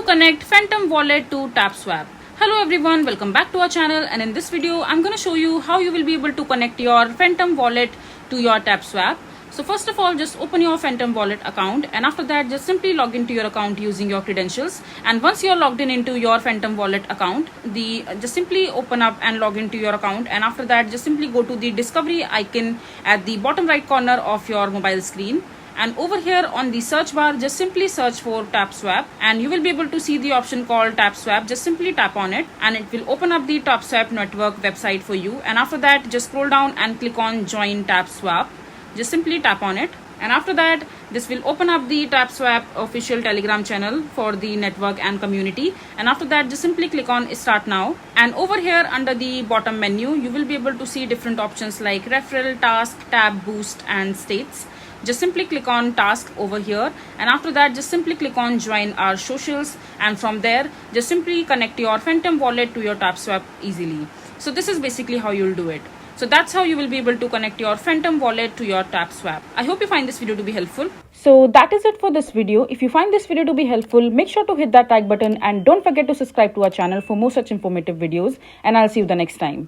to connect Phantom Wallet to Tapswap. Hello everyone, welcome back to our channel, and in this video I'm going to show you how you will be able to connect your Phantom Wallet to your Tapswap. So first of all, just open your Phantom Wallet account, and after that just simply log into your account using your credentials. And once you're logged in into your Phantom Wallet account, just simply open up and log into your account, and after that just simply go to the discovery icon at the bottom right corner of your mobile screen. And over here on the search bar, just simply search for Tapswap, and you will be able to see the option called Tapswap. Just simply tap on it and it will open up the Tapswap network website for you. And after that just scroll down and click on join Tapswap. Just simply tap on it, and after that this will open up the Tapswap official Telegram channel for the network and community. And after that just simply click on start now, and over here under the bottom menu you will be able to see different options like referral, task, tab, boost and states. Just simply click on task over here, and after that just simply click on join our socials, and from there just simply connect your Phantom Wallet to your Tapswap easily. So this is basically how you'll do it. So that's how you will be able to connect your Phantom Wallet to your Tapswap. I hope you find this video to be helpful. So that is it for this video. If you find this video to be helpful, make sure to hit that like button and don't forget to subscribe to our channel for more such informative videos, and I'll see you the next time.